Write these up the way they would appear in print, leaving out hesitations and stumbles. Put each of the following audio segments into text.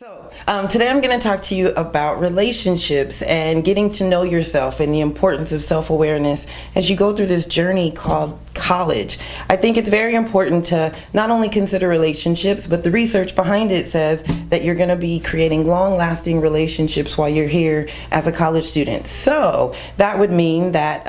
Today I'm going to talk to you about relationships and getting to know yourself and the importance of self-awareness as you go through this journey called college. I think it's very important to not only consider relationships, but the research behind it says that you're going to be creating long-lasting relationships while you're here as a college student. So that would mean that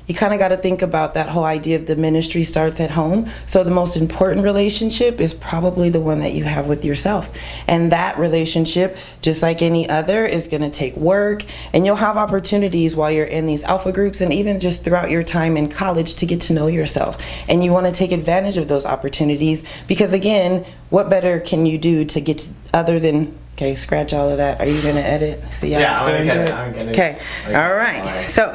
you kind of got to think about that whole idea of the ministry starts at home. So the most important relationship is probably the one that you have with yourself. And that relationship, just like any other, is going to take work, and you'll have opportunities while you're in these alpha groups and even just throughout your time in college to get to know yourself. And you want to take advantage of those opportunities because, again, what better can you do to get to, other than, okay, scratch all of that. Are you going to edit? See how it's going good? I'm gonna okay. All right. So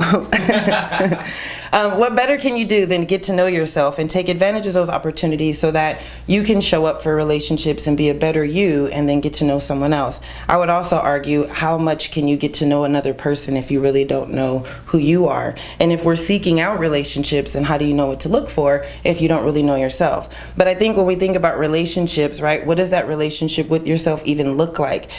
what better can you do than get to know yourself and take advantage of those opportunities so that you can show up for relationships and be a better you and then get to know someone else? I would also argue, how much can you get to know another person if you really don't know who you are? And if we're seeking out relationships, then how do you know what to look for if you don't really know yourself? But I think when we think about relationships, right, what does that relationship with yourself even look like?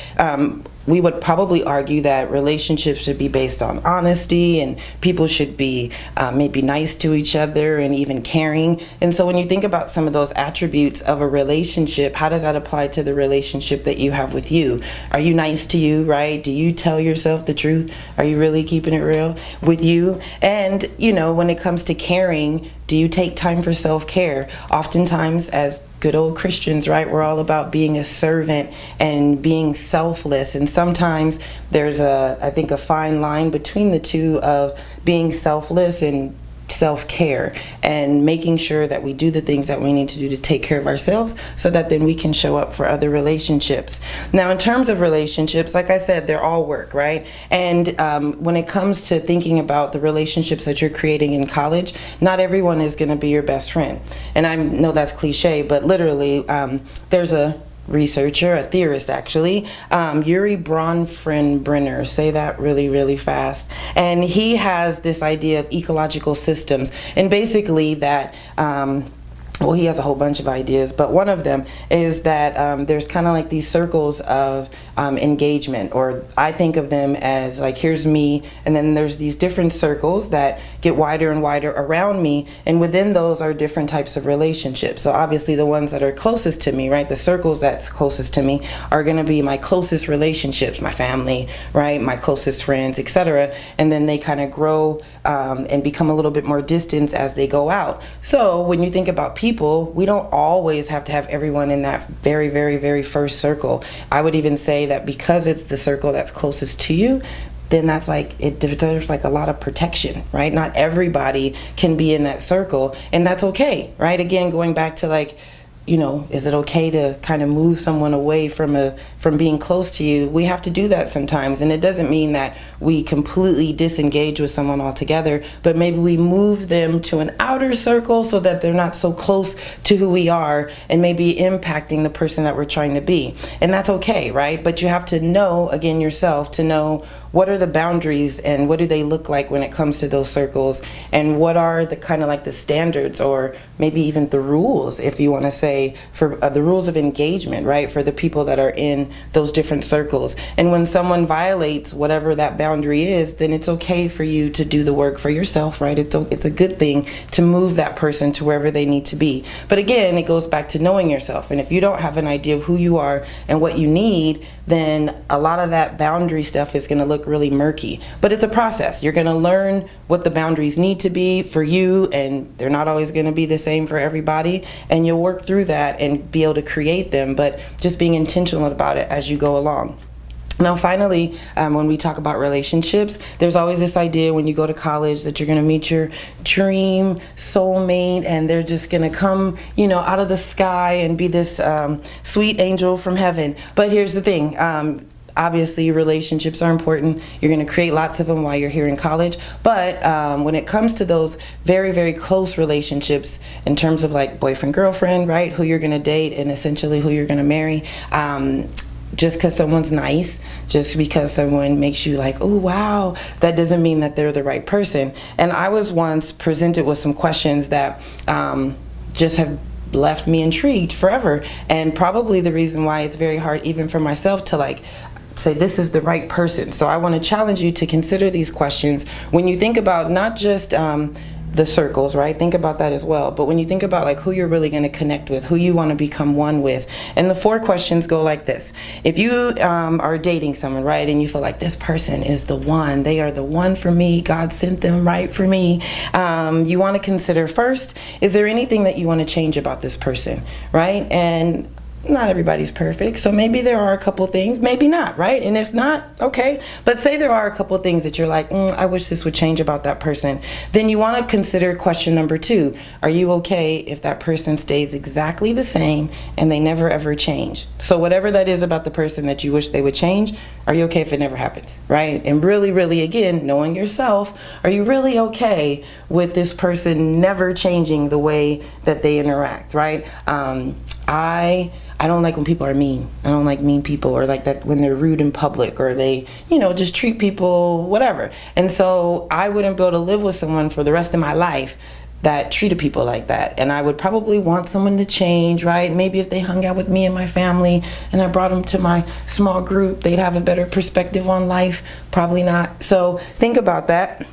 We would probably argue that relationships should be based on honesty, and people should be maybe nice to each other and even caring. And so when you think about some of those attributes of a relationship, how does that apply to the relationship that you have with you? Are you nice to you, right? Do you tell yourself the truth? Are you really keeping it real with you? And, you know, when it comes to caring, do you take time for self-care? Oftentimes, as good old Christians, right, we're all about being a servant and being selfless. And sometimes there's I think a fine line between the two of being selfless and self-care and making sure that we do the things that we need to do to take care of ourselves so that then we can show up for other relationships. Now, in terms of relationships, like I said, they're all work, right? And when it comes to thinking about the relationships that you're creating in college, not everyone is going to be your best friend. And I know that's cliche, but literally there's a researcher, a theorist actually, Yuri Bronfenbrenner, say that really, really fast. And he has this idea of ecological systems, and basically that well, he has a whole bunch of ideas, but one of them is that there's kind of like these circles of engagement, or I think of them as like, here's me, and then there's these different circles that get wider and wider around me, and within those are different types of relationships. So obviously the ones that are closest to me, right, the circles that's closest to me are going to be my closest relationships, my family, right, my closest friends, etc. And then they kind of grow and become a little bit more distant as they go out. So when you think about people, we don't always have to have everyone in that very, very, very first circle. I would even say that because it's the circle that's closest to you, then that's like, it deserves like a lot of protection, right? Not everybody can be in that circle, and that's okay, right? Again, going back to like, you know, is it okay to kind of move someone away from being close to you? We have to do that sometimes, and it doesn't mean that we completely disengage with someone altogether, but maybe we move them to an outer circle so that they're not so close to who we are and maybe impacting the person that we're trying to be. And that's okay, right? But you have to know, again, yourself, to know what are the boundaries and what do they look like when it comes to those circles, and what are the kind of like the standards, or maybe even the rules, if you want to say, for the rules of engagement, right, for the people that are in those different circles. And when someone violates whatever that boundary is, then it's okay for you to do the work for yourself, right? It's a good thing to move that person to wherever they need to be. But again, it goes back to knowing yourself. And if you don't have an idea of who you are and what you need, then a lot of that boundary stuff is going to look really murky. But it's a process. You're going to learn what the boundaries need to be for you, and they're not always going to be the same for everybody, and you'll work through that and be able to create them, but just being intentional about it as you go along. Now, finally, when we talk about relationships, there's always this idea when you go to college that you're going to meet your dream soulmate, and they're just going to come, you know, out of the sky and be this sweet angel from heaven. But here's the thing. Obviously, relationships are important. You're going to create lots of them while you're here in college. But when it comes to those very, very close relationships, in terms of like boyfriend, girlfriend, right, who you're going to date and essentially who you're going to marry, just because someone's nice, just because someone makes you like, oh, wow, that doesn't mean that they're the right person. And I was once presented with some questions that just have left me intrigued forever. And probably the reason why it's very hard even for myself to like say this is the right person. So I want to challenge you to consider these questions when you think about not just the circles, right? Think about that as well. But when you think about like who you're really going to connect with, who you want to become one with, and the 4 questions go like this. If you are dating someone, right, and you feel like this person is the one, they are the one for me, God sent them right for me, you want to consider first, is there anything that you want to change about this person, right? And not everybody's perfect, so maybe there are a couple things, maybe not, right? And if not, okay, but say there are a couple things that you're like, I wish this would change about that person. Then you want to consider question number 2. Are you okay if that person stays exactly the same and they never ever change? So whatever that is about the person that you wish they would change, are you okay if it never happens, right? And really, really, again, knowing yourself, are you really okay with this person never changing the way that they interact, right? I don't like when people are mean. I don't like mean people, or like that when they're rude in public, or they, just treat people whatever. And so I wouldn't be able to live with someone for the rest of my life that treated people like that. And I would probably want someone to change, right? Maybe if they hung out with me and my family and I brought them to my small group, they'd have a better perspective on life. Probably not. So think about that.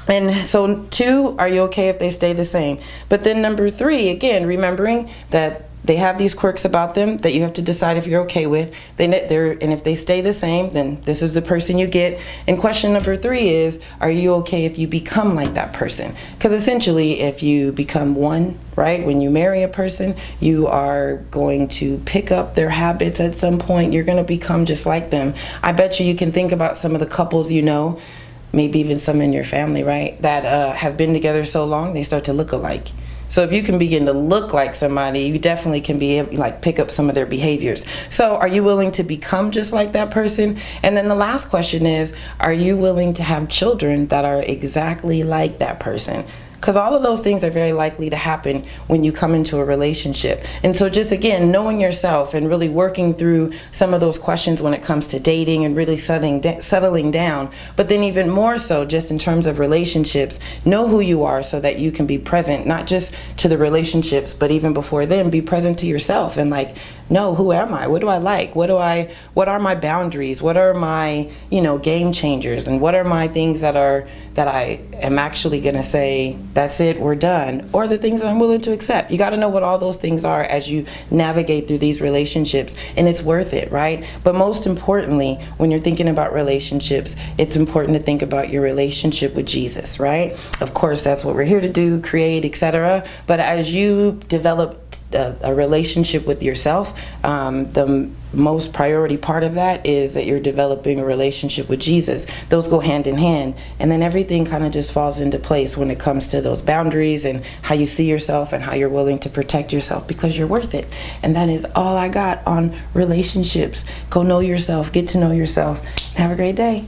And so 2, are you okay if they stay the same? But then number 3, again, remembering that they have these quirks about them that you have to decide if you're okay with. And if they stay the same, then this is the person you get. And question number 3 is, are you okay if you become like that person? Because essentially, if you become one, right, when you marry a person, you are going to pick up their habits at some point. You're going to become just like them. I bet you can think about some of the couples maybe even some in your family, right, that have been together so long, they start to look alike. So if you can begin to look like somebody, you definitely can be able to pick up some of their behaviors. So are you willing to become just like that person? And then the last question is, are you willing to have children that are exactly like that person? Because all of those things are very likely to happen when you come into a relationship. And so just again, knowing yourself and really working through some of those questions when it comes to dating and really settling down. But then even more so, just in terms of relationships, know who you are so that you can be present, not just to the relationships, but even before then, be present to yourself and know, who am I? What do I like? What are my boundaries? What are my, game changers? And what are my things that I am actually going to say, that's it, we're done, or the things that I'm willing to accept. You got to know what all those things are as you navigate through these relationships, and it's worth it, right? But most importantly, when you're thinking about relationships, it's important to think about your relationship with Jesus, right? Of course, that's what we're here to do, create, etc. But as you develop a relationship with yourself, the most priority part of that is that you're developing a relationship with Jesus. Those go hand in hand, and then everything kind of just falls into place when it comes to those boundaries and how you see yourself and how you're willing to protect yourself, because you're worth it. And that is all I got on relationships. Go know yourself, get to know yourself. Have a great day.